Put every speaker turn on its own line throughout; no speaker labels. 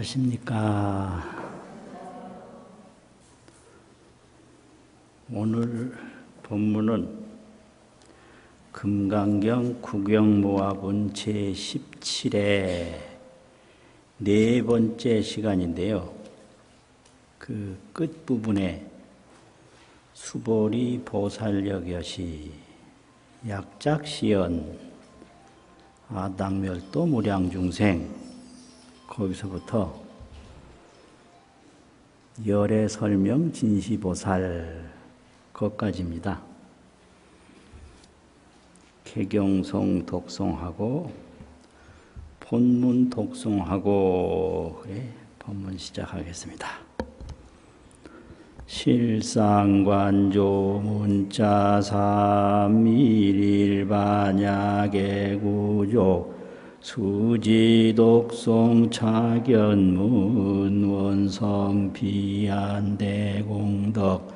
안녕하십니까. 오늘 본문은 금강경 구경모합은 제17회 네 번째 시간인데요. 그 끝부분에 수보리 보살역여시 약작시연 아당멸도 무량중생 거기서부터 열애 설명 진시보살 것까지입니다. 개경송 독송하고 본문 독송하고 그래 본문 시작하겠습니다. 실상관조 문자삼 일일반야계 구조 수지독송 차견문 원성 비안대공덕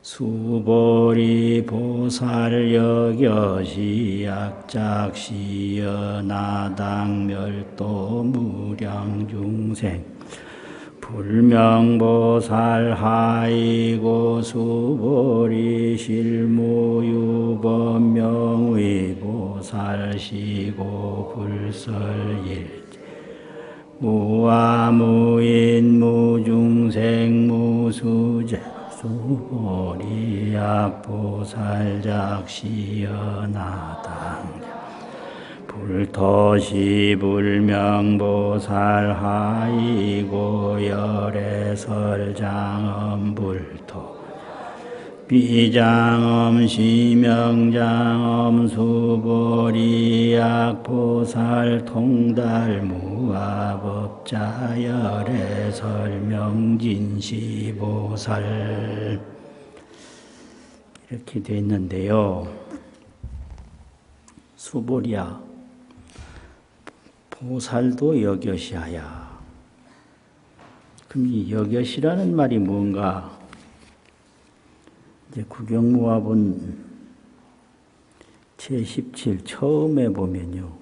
수보리 보살역여시 약작시연아당멸도 무량중생 불명보살 하이고 수보리 실무유법명의 보살시고 불설일체 무아무인 무중생 무수제 수보리 약보살작시연아당 불토시 불명보살 하이고 열애설장엄 불토 비장엄 시명장엄 수보리 약보살 통달 무아법자 열애설명진시보살 이렇게 되어 있는데요. 수보리야 보살도 여겨시하야. 그럼 이 여겨시라는 말이 뭔가? 이제 구경무합은 제17 처음에 보면요.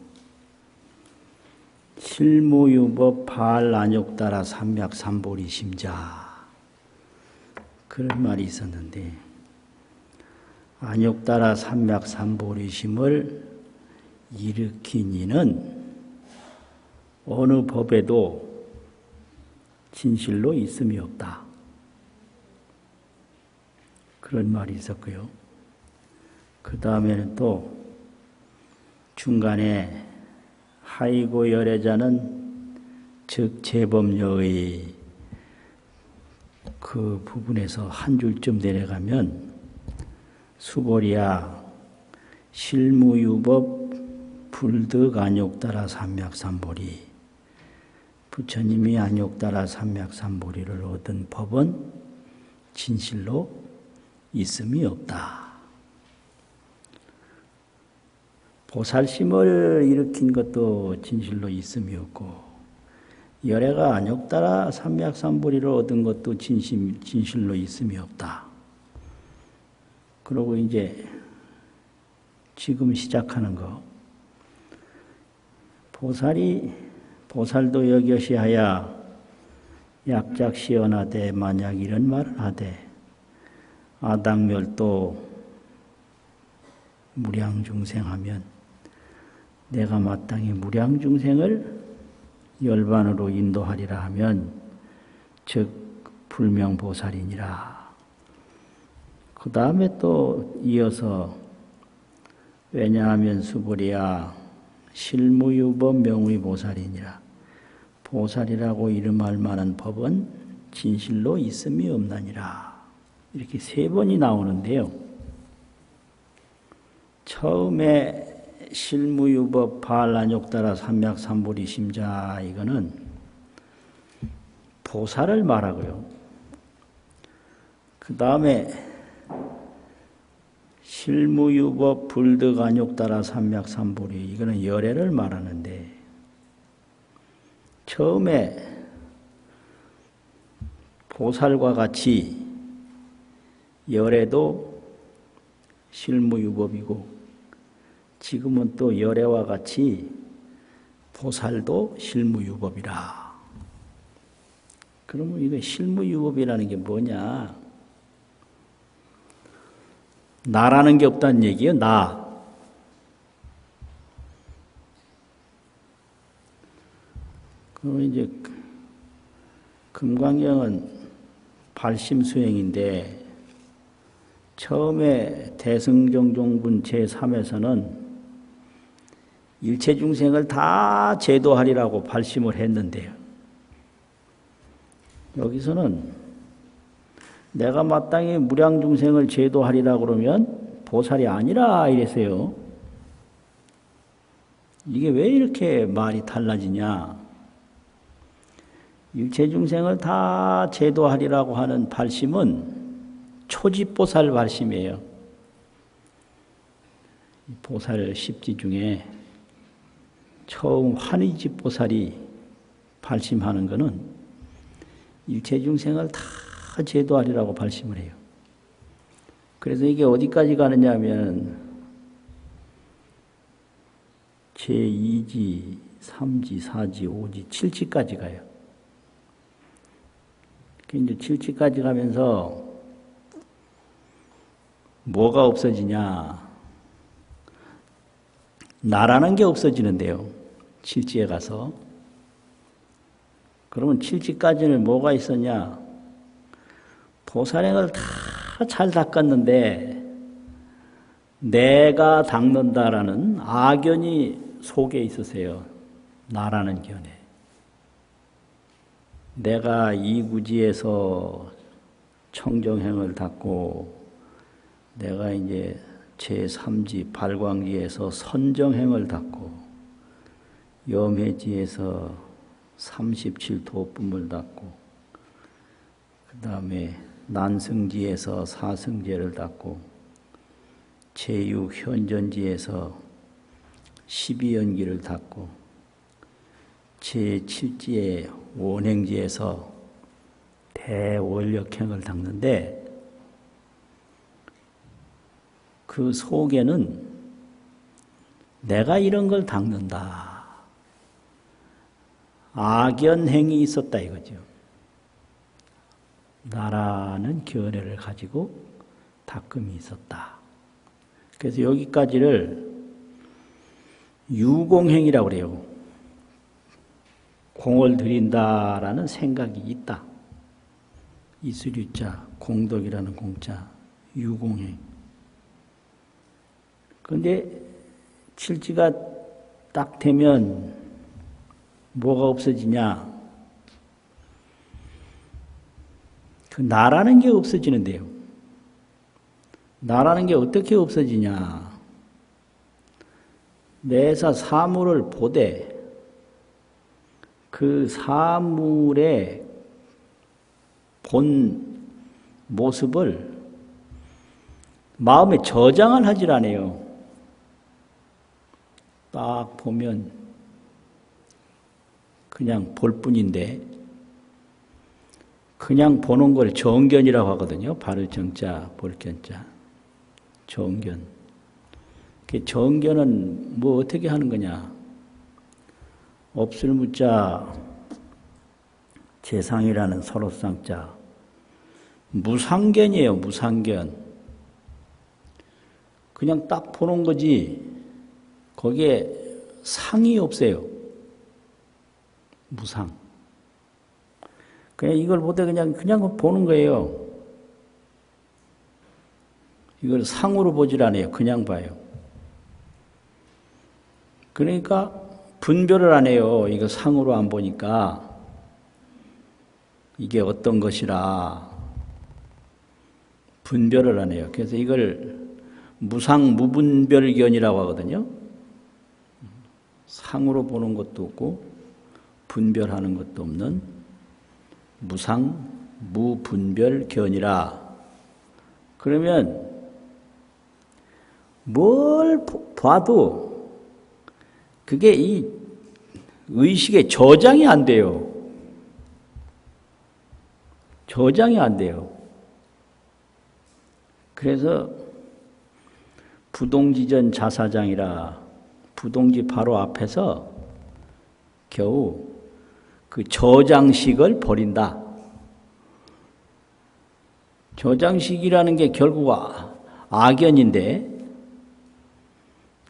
실무유법 발안욕따라 삼맥삼보리 심자 그런 말이 있었는데 안욕따라 삼맥삼보리심을 일으킨 이는 어느 법에도 진실로 있음이 없다. 그런 말이 있었고요. 그 다음에는 또 중간에 하이고 열애자는 즉 재범녀의 그 부분에서 한 줄쯤 내려가면 수보리야 실무유법 불득 안욕따라 삼맥삼보리 부처님이 안욕따라 삼맥삼보리를 얻은 법은 진실로 있음이 없다. 보살심을 일으킨 것도 진실로 있음이 없고 열애가 안욕따라 삼맥삼보리를 얻은 것도 진실로 있음이 없다. 그러고 이제 지금 시작하는 거 보살도 여겨시하야 약작시연하되 만약 이런 말을 하되 아당멸도 무량중생하면 내가 마땅히 무량중생을 열반으로 인도하리라 하면 즉 불명보살이니라. 그 다음에 또 이어서 왜냐하면 수보리야 실무유법 명의 보살이니라. 보살이라고 이름할 만한 법은 진실로 있음이 없나니라. 이렇게 세 번이 나오는데요. 처음에 실무유법 발안욕따라 삼맥삼보리 심자 이거는 보살을 말하고요. 그 다음에 실무유법 불득 안욕따라 삼맥삼보리 이거는 열애를 말하는데 처음에 보살과 같이 열애도 실무유법이고 지금은 또 열애와 같이 보살도 실무유법이라. 그러면 이거 실무유업이라는 게 뭐냐? 나라는 게 없다는 얘기예요. 나. 그럼 이제 금강경은 발심수행인데 처음에 대승정종분 제3에서는 일체중생을 다 제도하리라고 발심을 했는데요. 여기서는 내가 마땅히 무량중생을 제도하리라 그러면 보살이 아니라 이랬어요. 이게 왜 이렇게 말이 달라지냐? 일체중생을 다 제도하리라고 하는 발심은 초지보살 발심이에요. 보살 10지 중에 처음 환희지보살이 발심하는 것은 일체중생을 다 제도하리라고 발심을 해요. 그래서 이게 어디까지 가느냐 하면 제2지, 3지, 4지, 5지, 7지까지 가요. 이제 7지까지 가면서 뭐가 없어지냐? 나라는 게 없어지는데요. 7지에 가서. 그러면 7지까지는 뭐가 있었냐? 보살행을 다 잘 닦았는데 내가 닦는다라는 악견이 속에 있으세요. 나라는 견에. 내가 이구지에서 청정행을 닦고 내가 이제 제3지 발광지에서 선정행을 닦고 염해지에서 37도품을 닦고 그 다음에 난승지에서 사승제를 닦고 제6현전지에서 12연기를 닦고 제7지의 원행지에서 대원력행을 닦는데 그 속에는 내가 이런 걸 닦는다. 악연행이 있었다 이거죠. 나라는 견해를 가지고 닦음이 있었다. 그래서 여기까지를 유공행이라고 그래요. 공을 들인다라는 생각이 있다. 이수류자, 공덕이라는 공자, 유공행. 그런데 칠지가 딱 되면 뭐가 없어지냐? 그 나라는 게 없어지는데요. 나라는 게 어떻게 없어지냐? 내사 사물을 보되 그 사물의 본 모습을 마음에 저장을 하질 않아요. 딱 보면 그냥 볼 뿐인데 그냥 보는 걸 정견이라고 하거든요. 바를 정자, 볼 견자. 정견. 그 정견은 뭐 어떻게 하는 거냐? 없을 무자, 재상이라는 서로쌍자. 무상견이에요. 무상견. 그냥 딱 보는 거지 거기에 상이 없어요. 무상. 그냥 이걸 보되 그냥 보는 거예요. 이걸 상으로 보질 않아요. 그냥 봐요. 그러니까 분별을 안 해요. 이거 상으로 안 보니까 이게 어떤 것이라 분별을 안 해요. 그래서 이걸 무상 무분별견이라고 하거든요. 상으로 보는 것도 없고 분별하는 것도 없는 무상 무분별견이라. 그러면 뭘 봐도 그게 이 의식에 저장이 안 돼요. 저장이 안 돼요. 그래서 부동지전 자사장이라 부동지 바로 앞에서 겨우 그 저장식을 버린다. 조장식이라는 게 결국 악연인데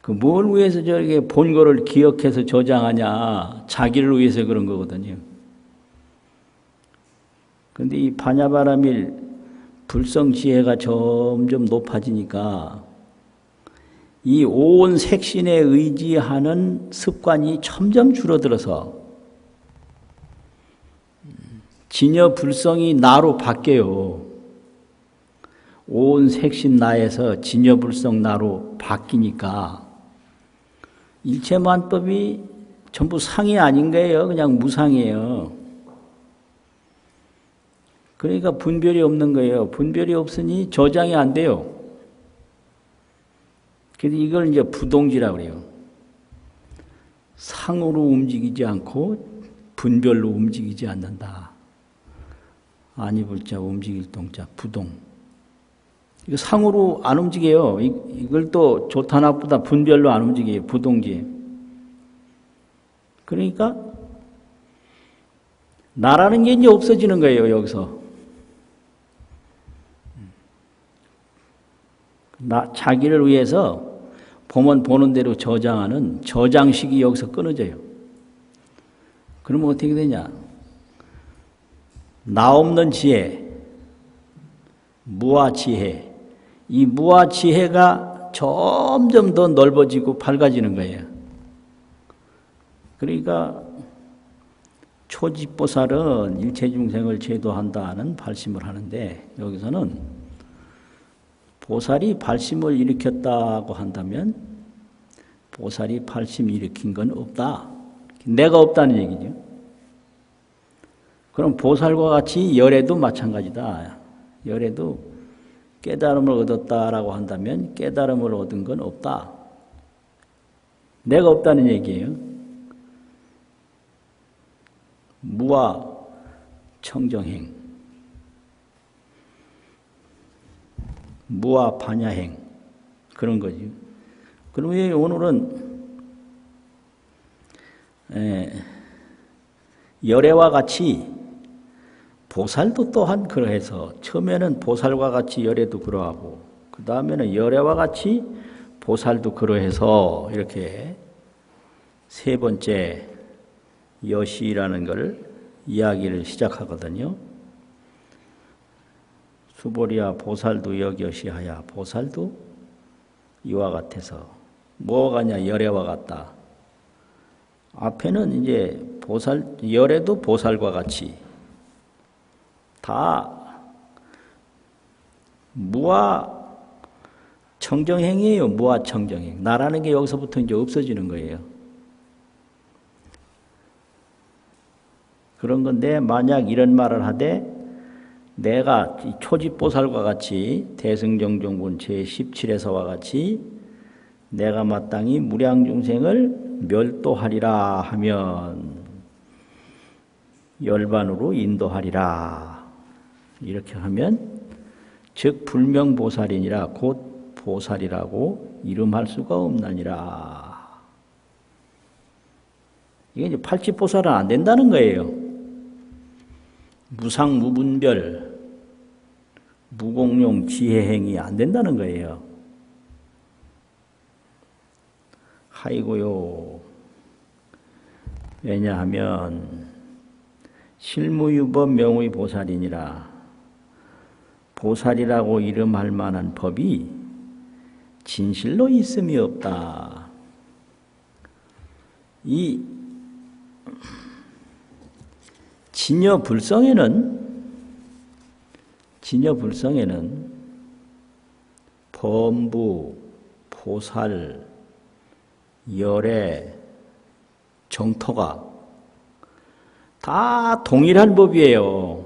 그 뭘 위해서 저렇게 본거를 기억해서 조장하냐. 자기를 위해서 그런 거거든요. 근데 이 반야바라밀 불성지혜가 점점 높아지니까 이 온 색신에 의지하는 습관이 점점 줄어들어서 진여 불성이 나로 바뀌어요. 온 색신 나에서 진여 불성 나로 바뀌니까 일체만법이 전부 상이 아닌 거예요. 그냥 무상이에요. 그러니까 분별이 없는 거예요. 분별이 없으니 저장이 안 돼요. 그래서 이걸 이제 부동지라고 그래요. 상으로 움직이지 않고 분별로 움직이지 않는다. 아니 불자 움직일 동자 부동. 이거 상으로 안 움직여요. 이걸 또 좋다 나쁘다 분별로 안 움직여요. 부동지. 그러니까 나라는 게 이제 없어지는 거예요. 여기서. 자기를 위해서 보면 보는 대로 저장하는 저장식이 여기서 끊어져요. 그러면 어떻게 되냐? 나 없는 지혜, 무아지혜. 이 무아지혜가 점점 더 넓어지고 밝아지는 거예요. 그러니까 초지보살은 일체중생을 제도한다는 발심을 하는데 여기서는 보살이 발심을 일으켰다고 한다면 보살이 발심 일으킨 건 없다. 내가 없다는 얘기죠. 그럼 보살과 같이 열애도 마찬가지다. 열애도 깨달음을 얻었다라고 한다면 깨달음을 얻은 건 없다. 내가 없다는 얘기예요. 무아 청정행, 무아 반야행 그런 거지. 그러면 오늘은 열애와 같이 보살도 또한 그러해서 처음에는 보살과 같이 열애도 그러하고 그 다음에는 열애와 같이 보살도 그러해서 이렇게 세 번째 여시라는 걸 이야기를 시작하거든요. 수보리야 보살도 역여시하야. 보살도 이와 같아서 뭐가 같냐? 열애와 같다. 앞에는 이제 보살 열애도 보살과 같이 다 무아 청정행이에요. 무아 청정행. 나라는 게 여기서부터 이제 없어지는 거예요. 그런 건데 만약 이런 말을 하되 내가 초지보살과 같이 대승정종분 제17에서와 같이 내가 마땅히 무량중생을 멸도하리라 하면 열반으로 인도하리라. 이렇게 하면 즉 불명보살이니라 곧 보살이라고 이름할 수가 없나니라. 이게 이제 팔찌보살은 안 된다는 거예요. 무상무분별 무공용 지혜행이 안 된다는 거예요. 하이고요. 왜냐하면 실무유법 명의 보살이니라. 보살이라고 이름할 만한 법이 진실로 있음이 없다. 이 진여불성에는 범부, 보살, 열애, 정토가 다 동일한 법이에요.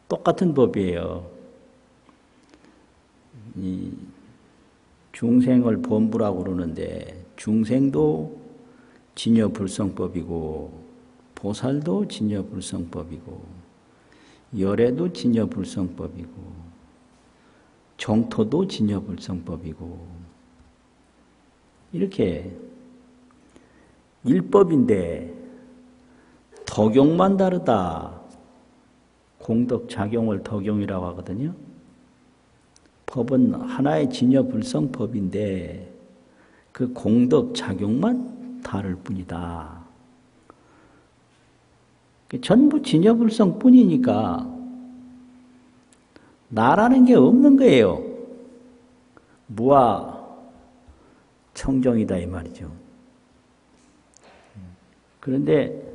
똑같은 법이에요. 이 중생을 범부라고 그러는데 중생도 진여불성법이고 보살도 진여불성법이고 열애도 진여불성법이고 정토도 진여불성법이고 이렇게 일법인데 덕용만 다르다. 공덕작용을 덕용이라고 하거든요. 법은 하나의 진여불성법인데 그 공덕작용만 다를 뿐이다. 전부 진여불성뿐이니까 나라는 게 없는 거예요. 무아 청정이다 이 말이죠. 그런데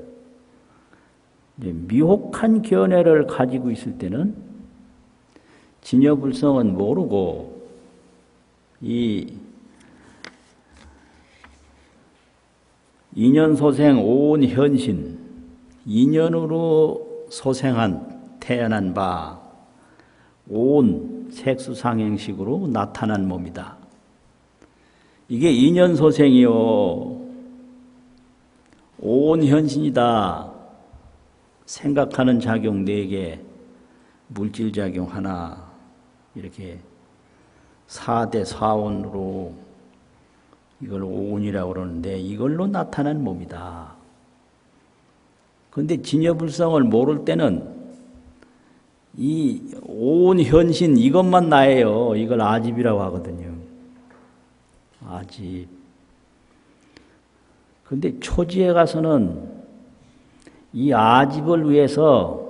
미혹한 견해를 가지고 있을 때는 진여불성은 모르고 이 인연소생 오온현신, 인연으로 소생한 태어난 바 온 색수상행식으로 나타난 몸이다. 이게 인연소생이요 오온현신이다. 생각하는 작용 4개, 물질작용 하나, 이렇게 4대 4온으로 이걸 오온이라고 그러는데 이걸로 나타난 몸이다. 그런데 진여불성을 모를 때는 이 오온현신 이것만 나예요. 이걸 아집이라고 하거든요. 아집. 그런데 초지에 가서는 이 아집을 위해서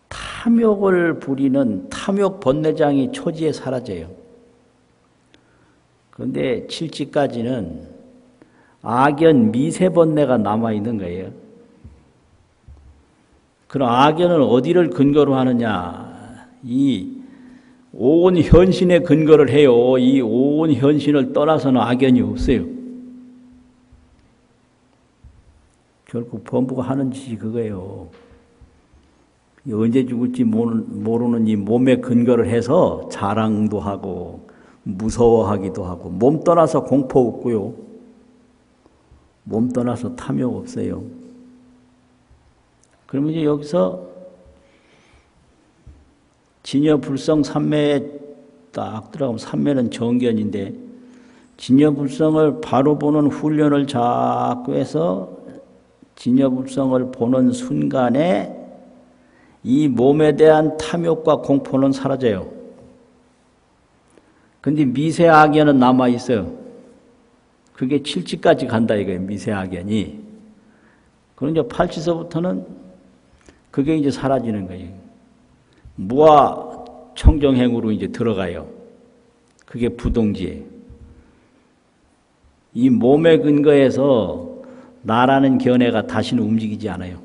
탐욕을 부리는 탐욕 번뇌장이 초지에 사라져요. 그런데 칠지까지는 악연 미세 번뇌가 남아있는 거예요. 그럼 악연은 어디를 근거로 하느냐? 이 오온현신에 근거를 해요. 이 오온현신을 떠나서는 악연이 없어요. 결국 범부가 하는 짓이 그거예요. 언제 죽을지 모르는 이 몸에 근거를 해서 자랑도 하고 무서워하기도 하고 몸 떠나서 공포 없고요. 몸 떠나서 탐욕 없어요. 그러면 이제 여기서 진여불성 삼매에 딱 들어가면 삼매는 정견인데 진여불성을 바로 보는 훈련을 자꾸 해서 진여불성을 보는 순간에 이 몸에 대한 탐욕과 공포는 사라져요. 근데 미세악연은 남아있어요. 그게 칠지까지 간다 이거예요. 미세악연이. 그럼 이제 팔지서부터는 그게 이제 사라지는 거예요. 무아 청정행으로 이제 들어가요. 그게 부동지예요. 이 몸의 근거에서 나라는 견해가 다시는 움직이지 않아요.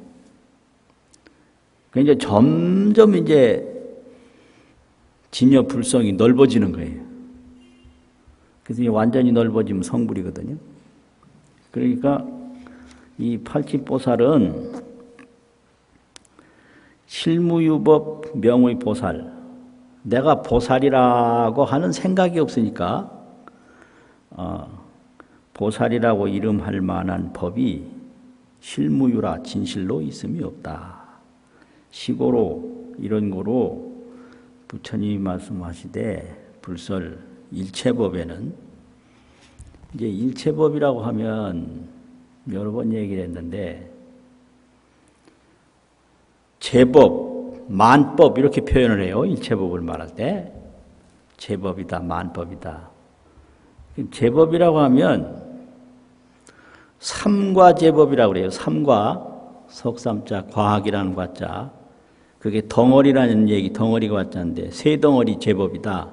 그러니까 이제 점점 이제 진여불성이 넓어지는 거예요. 그래서 완전히 넓어지면 성불이거든요. 그러니까 이 팔치보살은 실무유법 명의 보살, 내가 보살이라고 하는 생각이 없으니까 보살이라고 이름할 만한 법이 실무유라 진실로 있음이 없다. 시고로 이런 거로 부처님이 말씀하시되 불설 일체법에는 이제 일체법이라고 하면 여러 번 얘기를 했는데 제법, 만법 이렇게 표현을 해요. 일체법을 말할 때 제법이다, 만법이다. 제법이라고 하면 삼과 제법이라고 그래요. 삼과 석삼자 과학이라는 과자. 그게 덩어리라는 얘기, 덩어리가 과자인데 세 덩어리 제법이다.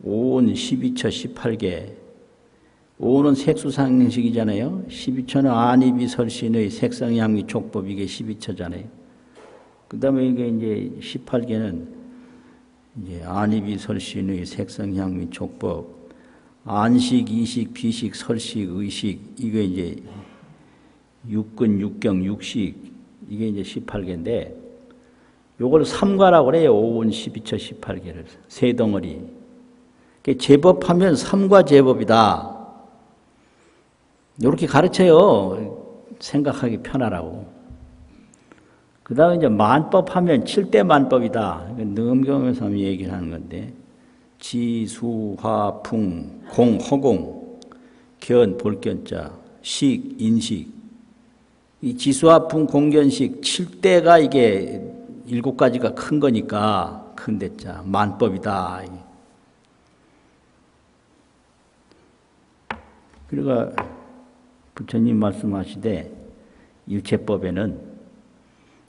오온 12처 18개. 오온은 색수상식이잖아요. 12처는 안입이 설신의 색상향미 촉법 이게 12처잖아요. 그 다음에 이게 이제 18개는 이제 안입이 설신의 색상향미 촉법, 안식, 이식, 비식, 설식, 의식 이게 이제 육근, 육경, 육식 이게 이제 18개인데 요걸 삼과라고 그래요. 오온 12처 18개를 세 덩어리. 제법하면 삼과 제법이다. 이렇게 가르쳐요. 생각하기 편하라고. 그 다음에 이제 만법하면 7대 만법이다. 능엄경에서 얘기를 하는 건데, 지, 수, 화, 풍, 공, 허공, 견, 볼견자, 식, 인식. 이 지수화풍 공견식 7대가 이게 7가지가 큰 거니까 큰 대자 만법이다. 그러니까 부처님 말씀하시되 일체법에는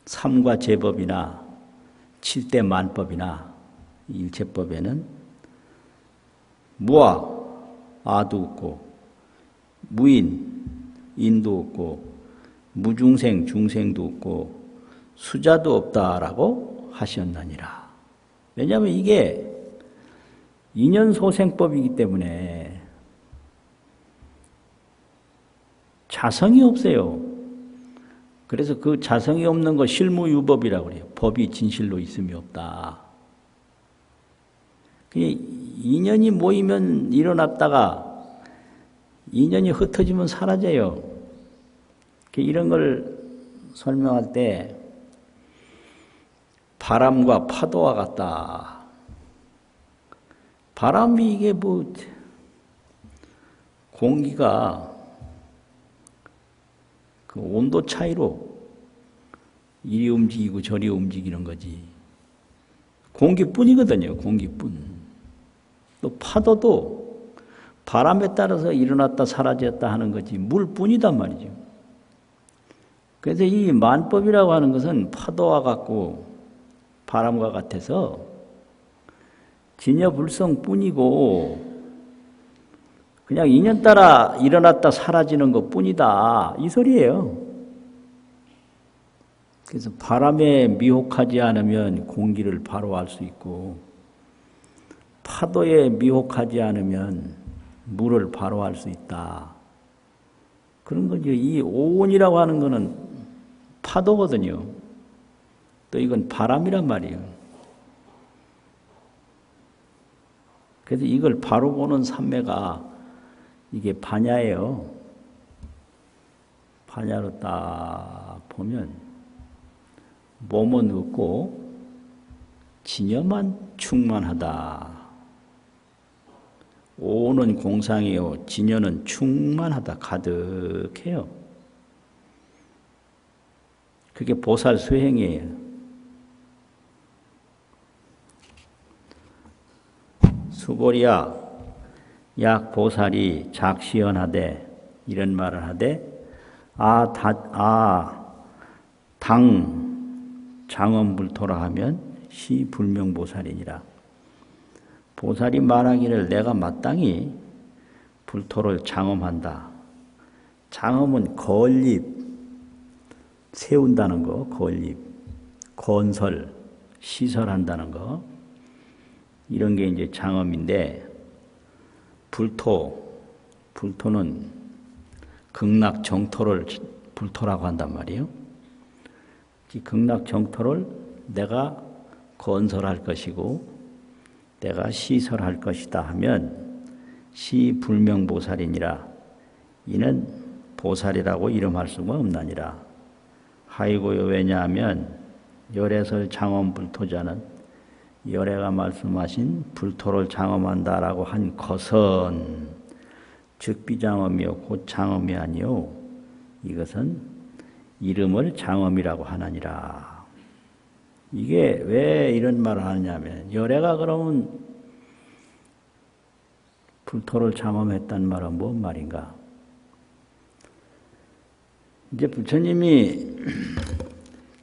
삼과 제법이나 7대 만법이나 일체법에는 무아, 아도 없고 무인, 인도 없고 무중생, 중생도 없고 수자도 없다라고 하셨느니라. 왜냐하면 이게 인연소생법이기 때문에 자성이 없어요. 그래서 그 자성이 없는 거 실무유법이라고 그래요. 법이 진실로 있음이 없다. 인연이 모이면 일어났다가 인연이 흩어지면 사라져요. 이런 걸 설명할 때 바람과 파도와 같다. 바람이 이게 뭐 공기가 그 온도 차이로 이리 움직이고 저리 움직이는 거지. 공기뿐이거든요. 공기뿐. 또 파도도 바람에 따라서 일어났다 사라졌다 하는 거지 물뿐이단 말이죠. 그래서 이 만법이라고 하는 것은 파도와 같고 바람과 같아서 진여불성뿐이고 그냥 인연 따라 일어났다 사라지는 것뿐이다 이 소리예요. 그래서 바람에 미혹하지 않으면 공기를 바로 알 수 있고 파도에 미혹하지 않으면 물을 바로 알 수 있다. 그런 거죠. 이 오온이라고 하는 거는 파도거든요. 또 이건 바람이란 말이에요. 그래서 이걸 바로 보는 삼매가 이게 반야예요. 반야로 딱 보면 몸은 없고 진여만 충만하다. 오는 공상이요 진여는 충만하다. 가득해요. 그게 보살 수행이에요. 수고리야 약 보살이 작시연하되 이런 말을 하되 당 장엄불토라 하면 시 불명보살이니라. 보살이 말하기를 내가 마땅히 불토를 장엄한다. 장엄은 건립, 세운다는 거, 건립, 건설, 시설한다는 거. 이런 게 이제 장엄인데, 불토는 극락정토를 불토라고 한단 말이에요. 이 극락정토를 내가 건설할 것이고, 내가 시설할 것이다 하면 시불명보살이니라. 이는 보살이라고 이름할 수가 없나니라. 하이고요. 왜냐하면 열애설 장엄불토자는 열애가 말씀하신 불토를 장엄한다라고 한 것은 즉비장엄이요 곧 장엄이 아니요 이것은 이름을 장엄이라고 하나니라. 이게 왜 이런 말을 하느냐면 열애가 그러면 불토를 장엄했다는 말은 뭔 말인가? 이제 부처님이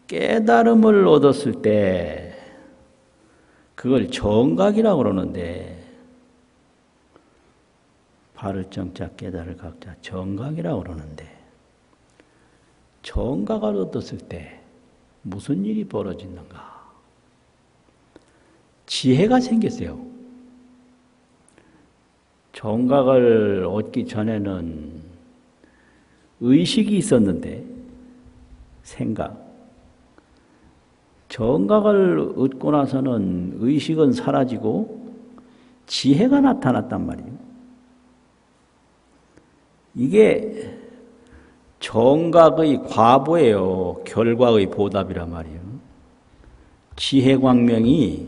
깨달음을 얻었을 때 그걸 정각이라고 그러는데 발을 정자 깨달을 각자 정각이라고 그러는데 정각을 얻었을 때 무슨 일이 벌어지는가? 지혜가 생겼어요. 정각을 얻기 전에는 의식이 있었는데 생각. 정각을 얻고 나서는 의식은 사라지고 지혜가 나타났단 말이에요. 이게 정각의 과보예요. 결과의 보답이란 말이에요. 지혜광명이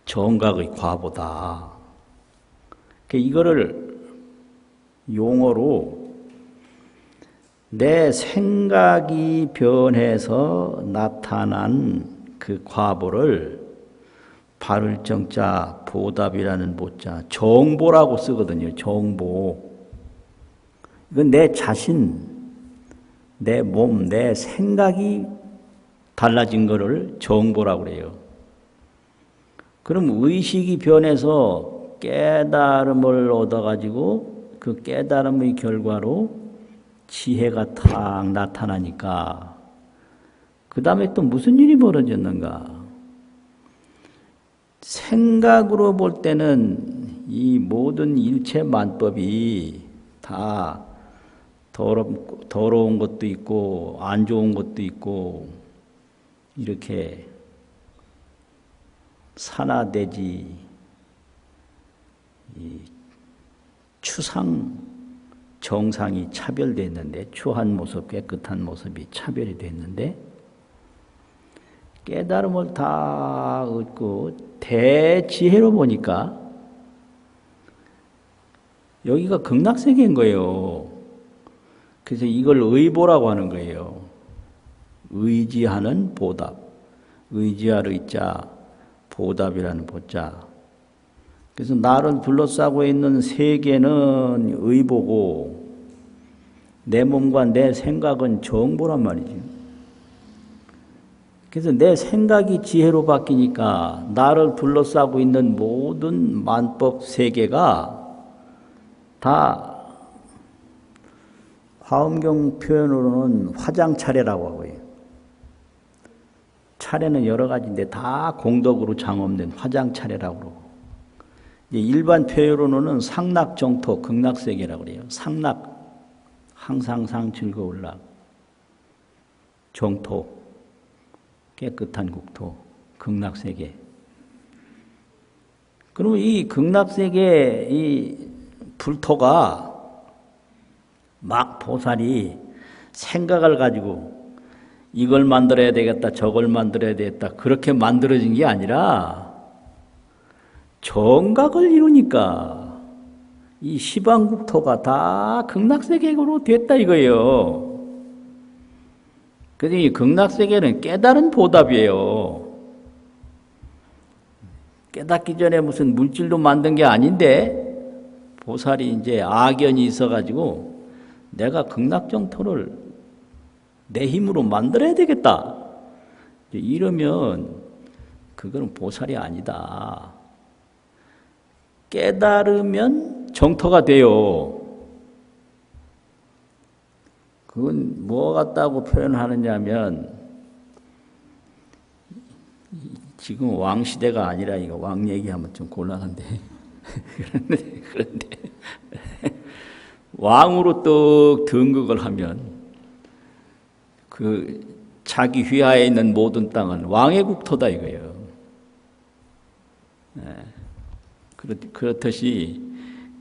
정각의 과보다. 이거를 용어로 내 생각이 변해서 나타난 그 과보를 발을정자 보답이라는 보자 정보라고 쓰거든요. 정보. 이건 내 자신, 내 몸, 내 생각이 달라진 거를 정보라고 그래요. 그럼 의식이 변해서 깨달음을 얻어가지고 그 깨달음의 결과로 지혜가 탁 나타나니까 그 다음에 또 무슨 일이 벌어졌는가? 생각으로 볼 때는 이 모든 일체 만법이 다 더러운 것도 있고 안 좋은 것도 있고 이렇게 산화되지 이 추상 정상이 차별됐는데 추한 모습, 깨끗한 모습이 차별이 됐는데 깨달음을 다 얻고 대지혜로 보니까 여기가 극락세계인 거예요. 그래서 이걸 의보라고 하는 거예요. 의지하는 보답. 의지할 의자, 보답이라는 보자. 그래서 나를 둘러싸고 있는 세계는 의보고 내 몸과 내 생각은 정보란 말이죠. 그래서 내 생각이 지혜로 바뀌니까 나를 둘러싸고 있는 모든 만법 세계가 다 화엄경 표현으로는 화장 차례라고 하고요. 차례는 여러 가지인데 다 공덕으로 장엄된 화장 차례라고 그러고 일반 표현으로는 상락 정토 극락세계라고 그래요. 상락 항상 상 즐거울 락 정토 깨끗한 국토 극락세계. 그러면 이 극락세계 이 불토가 막 보살이 생각을 가지고 이걸 만들어야 되겠다 저걸 만들어야 되겠다 그렇게 만들어진 게 아니라 정각을 이루니까 이 시방국토가 다 극락세계로 됐다 이거예요. 그래서 이 극락세계는 깨달은 보답이에요. 깨닫기 전에 무슨 물질로 만든 게 아닌데 보살이 이제 악연이 있어가지고 내가 극락정토를 내 힘으로 만들어야 되겠다. 이러면 그거는 보살이 아니다. 깨달으면 정토가 돼요. 그건 뭐 같다고 표현하느냐면 지금 왕시대가 아니라 이거 왕 얘기하면 좀 곤란한데 그런데 왕으로 또 등극을 하면 그 자기 휘하에 있는 모든 땅은 왕의 국토다 이거예요. 그렇듯이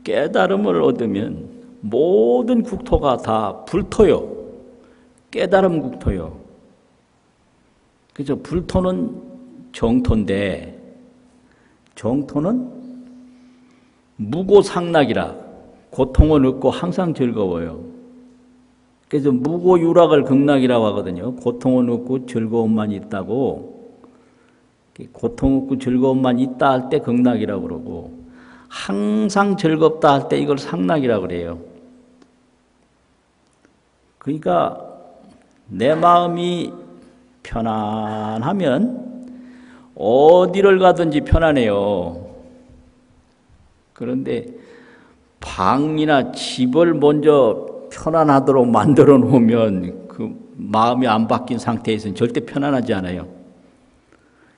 깨달음을 얻으면 모든 국토가 다 불토요. 깨달음 국토요. 그래서 불토는 정토인데 정토는 무고상락이라 고통은 없고 항상 즐거워요. 그래서 무고유락을 극락이라고 하거든요. 고통은 없고 즐거움만 있다고. 고통 없고 즐거움만 있다 할 때 극락이라고 그러고 항상 즐겁다 할 때 이걸 상락이라고 그래요. 그러니까 내 마음이 편안하면 어디를 가든지 편안해요. 그런데 방이나 집을 먼저 편안하도록 만들어 놓으면 그 마음이 안 바뀐 상태에서는 절대 편안하지 않아요.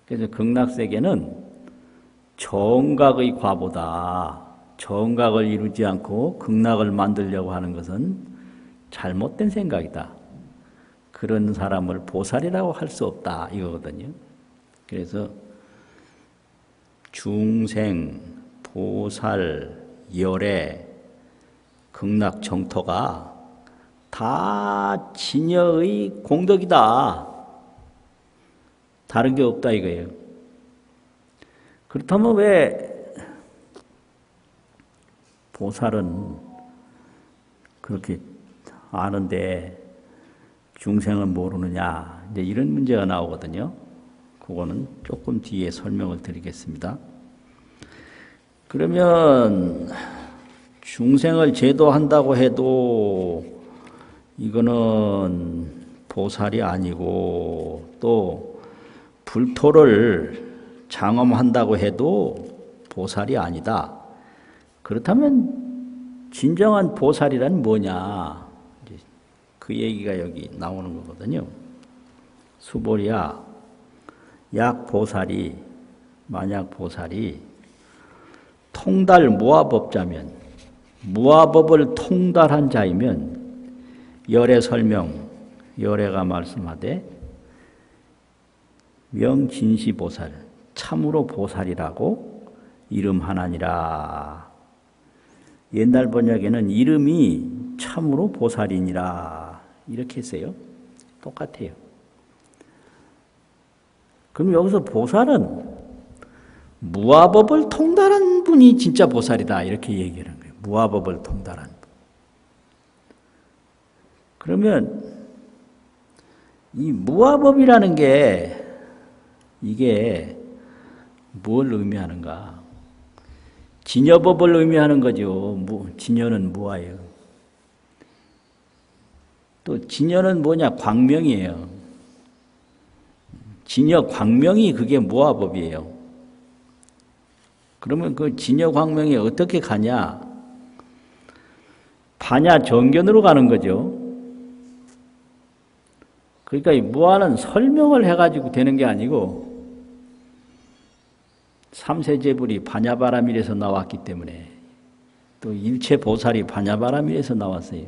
그래서 극락세계는 정각의 과보다 정각을 이루지 않고 극락을 만들려고 하는 것은 잘못된 생각이다. 그런 사람을 보살이라고 할 수 없다 이거거든요. 그래서 중생, 보살, 열애, 극락 정토가 다 진여의 공덕이다. 다른 게 없다 이거예요. 그렇다면 왜 보살은 그렇게 아는데 중생을 모르느냐, 이제 이런 문제가 나오거든요. 그거는 조금 뒤에 설명을 드리겠습니다. 그러면 중생을 제도한다고 해도 이거는 보살이 아니고, 또 불토를 장엄한다고 해도 보살이 아니다. 그렇다면 진정한 보살이란 뭐냐? 그 얘기가 여기 나오는 거거든요. 수보리야, 약보살이, 만약 보살이 통달 무아법자면, 무아법을 통달한 자이면 열애 설명, 열애가 말씀하되 명진시보살, 참으로 보살이라고 이름하나니라. 옛날 번역에는 이름이 참으로 보살이니라 이렇게 했어요. 똑같아요. 그럼 여기서 보살은 무아법을 통달한 분이 진짜 보살이다 이렇게 얘기하는 거예요. 무아법을 통달한 분. 그러면 이 무아법이라는 게 이게 뭘 의미하는가? 진여법을 의미하는 거죠. 진여는 무아예요. 또 진여는 뭐냐? 광명이에요. 진여 광명이 그게 무아법이에요. 그러면 그 진여 광명이 어떻게 가냐? 반야 정견으로 가는 거죠. 그러니까 이 무아는 설명을 해가지고 되는 게 아니고 삼세제불이 반야바라밀에서 나왔기 때문에, 또 일체보살이 반야바라밀에서 나왔어요.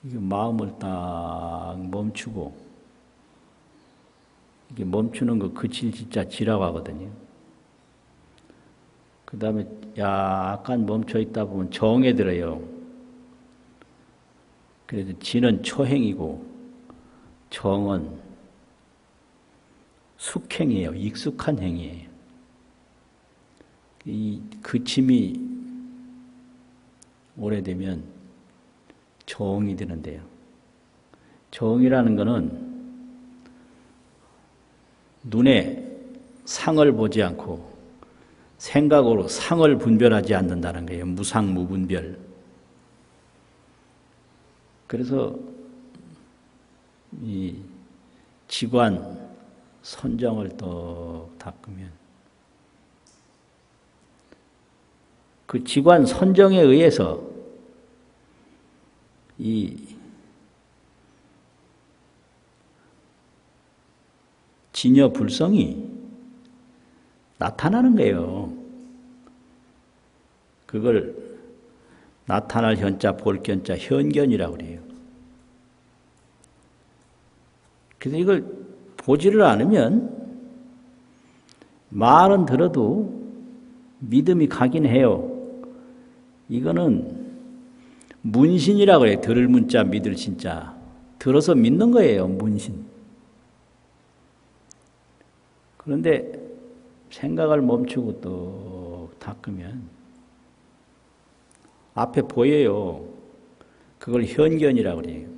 이게 마음을 딱 멈추고, 이게 멈추는 거 그칠 진짜 지라고 하거든요. 그 다음에 약간 멈춰 있다 보면 정에 들어요. 그래서 진은 초행이고 정은 숙행이에요. 익숙한 행위예요. 이 그침이 오래되면 정이 드는데요. 정이라는 것은 눈에 상을 보지 않고 생각으로 상을 분별하지 않는다는 거예요. 무상무분별. 그래서 이 지관 선정을 또 닦으면 그 지관 선정에 의해서 이 진여 불성이 나타나는 거예요. 그걸 나타날 현자, 볼 견자, 현견이라고 그래요. 그래서 이걸 보지를 않으면 말은 들어도 믿음이 가긴 해요. 이거는 문신이라고 해요. 들을 문자, 믿을 신자. 들어서 믿는 거예요. 문신. 그런데 생각을 멈추고 또 닦으면 앞에 보여요. 그걸 현견이라고 그래요.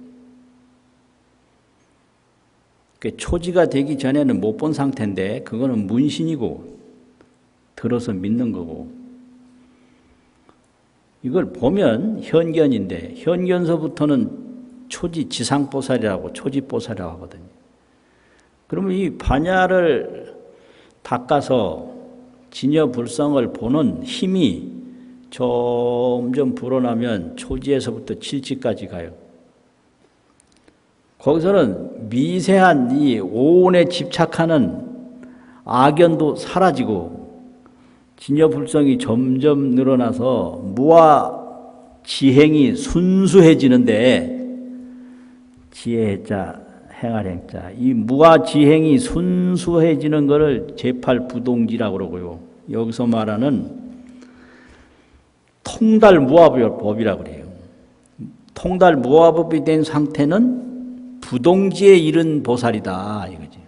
초지가 되기 전에는 못 본 상태인데 그거는 문신이고 들어서 믿는 거고, 이걸 보면 현견인데 현견서부터는 초지 지상보살이라고 초지보살이라고 하거든요. 그러면 이 반야를 닦아서 진여불성을 보는 힘이 점점 불어나면 초지에서부터 칠지까지 가요. 거기서는 미세한 이 오온에 집착하는 악연도 사라지고 진여불성이 점점 늘어나서 무아지행이 순수해지는데, 지혜자 행할행자, 이 무아지행이 순수해지는 것을 제8부동지라고 그러고요. 여기서 말하는 통달무아법이라고 그래요. 통달무아법이 된 상태는 부동지에 이른 보살이다 이거죠.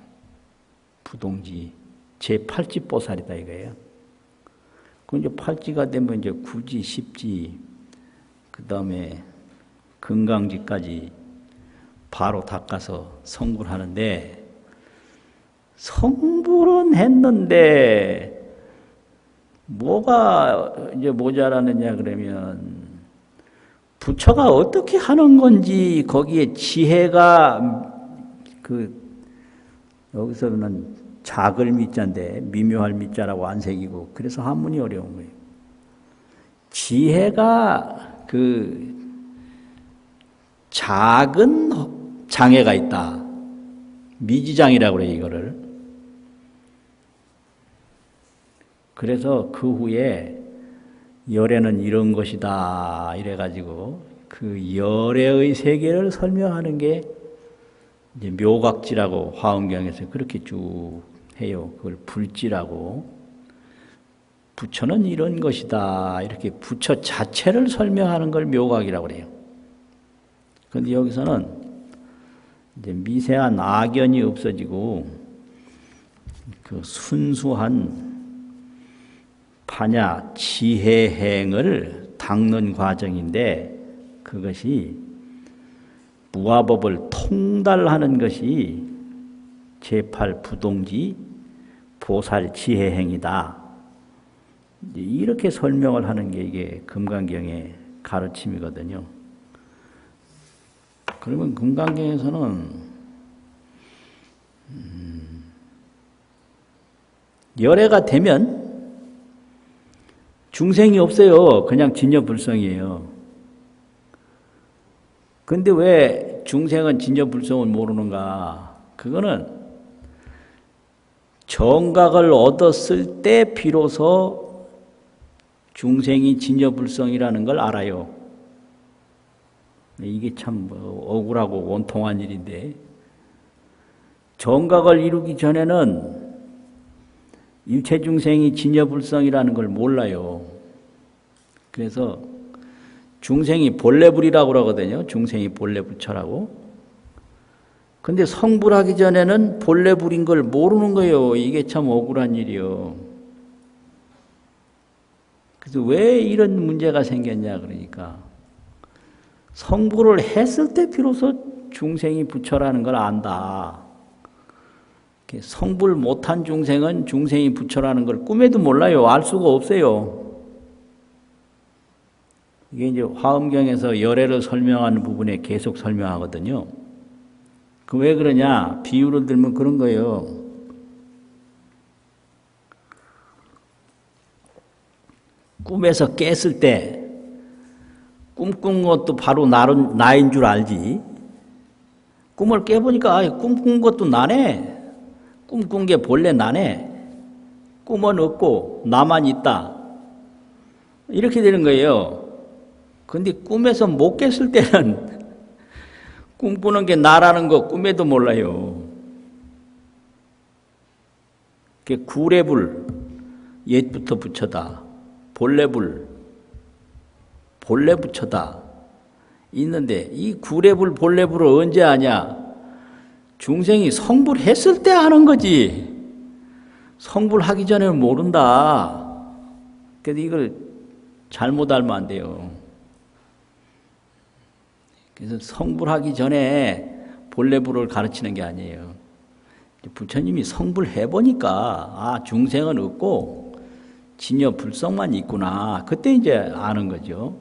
부동지 제8지 보살이다 이거예요. 그럼 이제 8지가 되면 이제 9지, 10지, 그 다음에 건강지까지 바로 닦아서 성불 하는데, 성불은 했는데 뭐가 이제 모자라느냐 그러면 부처가 어떻게 하는 건지 거기에 지혜가 여기서는 작을 미자인데 미묘할 미자라고 안 새기고 그래서 한문이 어려운 거예요. 지혜가 작은 장애가 있다. 미지장이라고 그래요, 이거를. 그래서 그 후에 열애는 이런 것이다 이래가지고 그 열애의 세계를 설명하는 게 이제 묘각지라고 화엄경에서 그렇게 쭉 해요. 그걸 불지라고. 부처는 이런 것이다 이렇게 부처 자체를 설명하는 걸 묘각이라고 그래요. 그런데 여기서는 이제 미세한 악연이 없어지고 그 순수한 파냐 지혜행을 닦는 과정인데, 그것이 무아법을 통달하는 것이 제8 부동지 보살 지혜행이다. 이렇게 설명을 하는 게 이게 금강경의 가르침이거든요. 그러면 금강경에서는 열애가 되면 중생이 없어요. 그냥 진여불성이에요. 근데 왜 중생은 진여불성을 모르는가? 그거는 정각을 얻었을 때 비로소 중생이 진여불성이라는 걸 알아요. 이게 참 억울하고 원통한 일인데, 정각을 이루기 전에는 일체 중생이 진여불성이라는 걸 몰라요. 그래서 중생이 본래불이라고 그러거든요. 중생이 본래부처라고. 근데 성불하기 전에는 본래불인 걸 모르는 거예요. 이게 참 억울한 일이요. 그래서 왜 이런 문제가 생겼냐 그러니까 성불을 했을 때 비로소 중생이 부처라는 걸 안다. 성불 못한 중생은 중생이 부처라는 걸 꿈에도 몰라요. 알 수가 없어요. 이게 이제 화엄경에서 열애를 설명하는 부분에 계속 설명하거든요. 그 왜 그러냐? 비유를 들면 그런 거예요. 꿈에서 깼을 때 꿈꾼 것도 바로 나인 줄 알지. 꿈을 깨보니까 꿈꾼 것도 나네. 꿈꾼 게 본래 나네. 꿈은 없고 나만 있다. 이렇게 되는 거예요. 근데 꿈에서 못 깼을 때는 꿈꾸는 게 나라는 거 꿈에도 몰라요. 구례불, 옛부터 부처다. 본래불, 본래 부처다. 있는데 이 구례불, 본래불을 언제 아냐? 중생이 성불했을 때 아는 거지. 성불하기 전에는 모른다. 그래서 이걸 잘못 알면 안 돼요. 그래서 성불하기 전에 본래불을 가르치는 게 아니에요. 부처님이 성불해보니까 중생은 없고 진여불성만 있구나. 그때 이제 아는 거죠.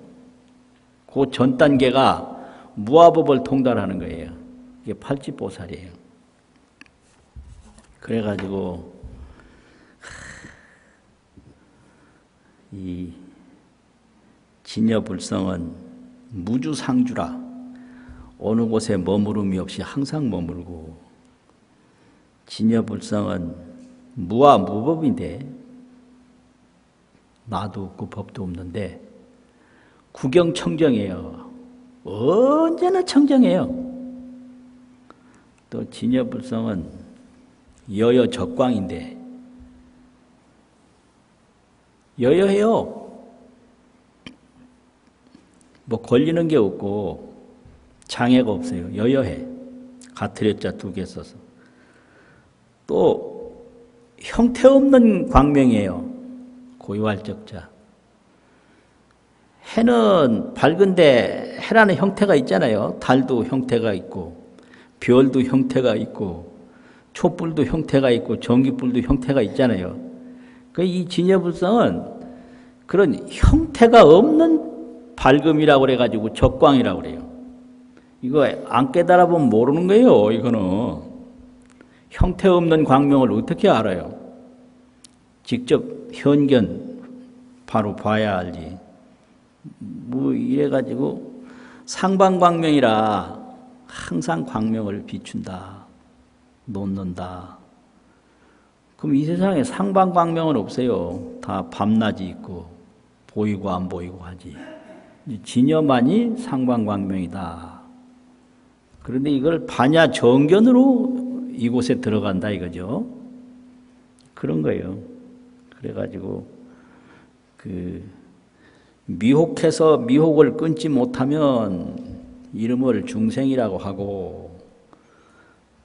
그 전 단계가 무아법을 통달하는 거예요. 이게 팔찌보살이에요. 그래가지고 이 진여불성은 무주상주라. 어느 곳에 머무름이 없이 항상 머물고, 진여불성은 무아 무법인데 나도 없고 법도 없는데 구경청정이에요. 언제나 청정해요. 또 진여불성은 여여적광인데 여여해요. 뭐 걸리는 게 없고 장애가 없어요. 여여해. 가트레자 2개 써서. 또 형태없는 광명이에요. 고유할적자. 해는 밝은데 해라는 형태가 있잖아요. 달도 형태가 있고 별도 형태가 있고 촛불도 형태가 있고 전기불도 형태가 있잖아요. 이 진여불성은 그런 형태가 없는 밝음이라고 그래가지고 적광이라고 그래요. 이거 안 깨달아 보면 모르는 거예요. 이거는 형태 없는 광명을 어떻게 알아요? 직접 현견 바로 봐야 알지. 뭐 이래가지고 상방광명이라 항상 광명을 비춘다, 놓는다. 그럼 이 세상에 상방광명은 없어요. 다 밤낮이 있고 보이고 안 보이고 하지. 진여만이 상방광명이다. 그런데 이걸 반야 정견으로 이곳에 들어간다 이거죠. 그런 거예요. 그래가지고 미혹해서 미혹을 끊지 못하면 이름을 중생이라고 하고,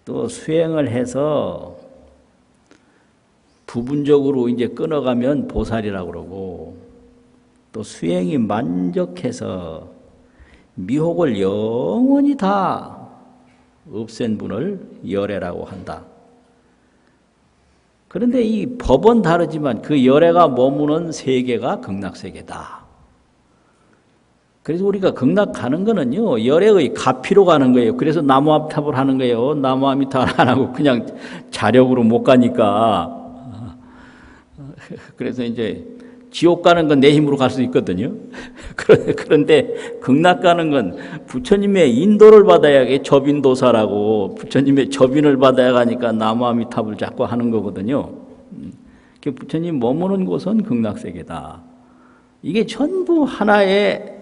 또 수행을 해서 부분적으로 이제 끊어가면 보살이라고 그러고, 또 수행이 만족해서 미혹을 영원히 다 없앤 분을 열애라고 한다. 그런데 이 법은 다르지만 그 열애가 머무는 세계가 극락세계다. 그래서 우리가 극락 가는 거는요, 열애의 가피로 가는 거예요. 그래서 나무아미탑을 하는 거예요. 나무아미탑을 안 하고 그냥 자력으로 못 가니까. 그래서 이제 지옥 가는 건 내 힘으로 갈 수 있거든요. 그런데 극락 가는 건 부처님의 인도를 받아야 접인도사라고, 부처님의 접인을 받아야 가니까 나무아미탑을 자꾸 하는 거거든요. 부처님 머무는 곳은 극락세계다. 이게 전부 하나의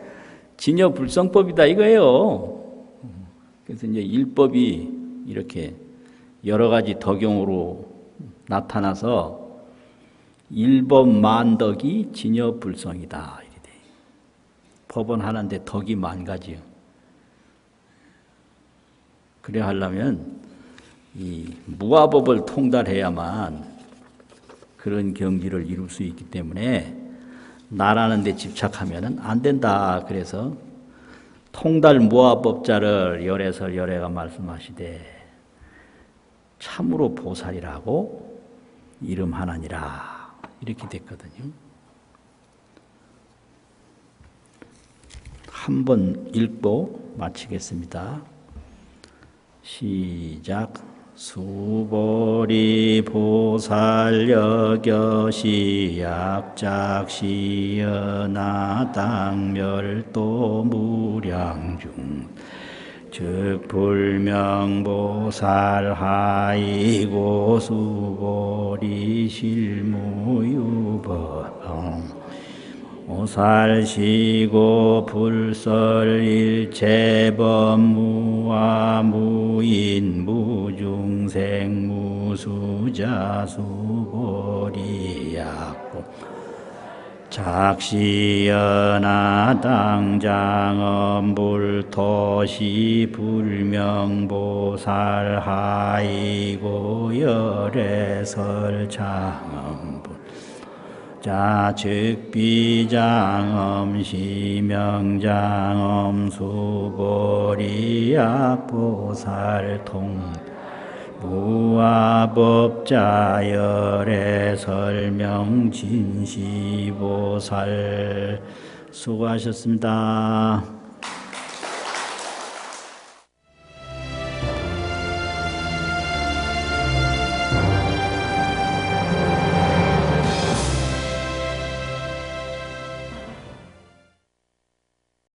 진여불성법이다 이거예요. 그래서 이제 일법이 이렇게 여러 가지 덕용으로 나타나서 일법 만덕이 진여불성이다. 법은 하나인데 덕이 만 가지요. 그래 하려면 이 무아법을 통달해야만 그런 경지를 이룰 수 있기 때문에 나라는 데 집착하면 안 된다. 그래서 통달 무아법자를 열애설 열애가 말씀하시되 참으로 보살이라고 이름하나니라. 이렇게 됐거든요. 한번 읽고 마치겠습니다. 시작. 수보리 보살여겨시 약작시연하 당멸도 무량중 즉 불명보살하이고 수보리 실무유법 오살시고 불설일체법 무아 무인 무중생 무수자 수보리약보 작시연하 당장엄 불토시 불명보살하이고 열애설장엄불 자즉비장엄 시명장엄 수보리약보살통 무아법자열애 설명 진시보살 수고하셨습니다.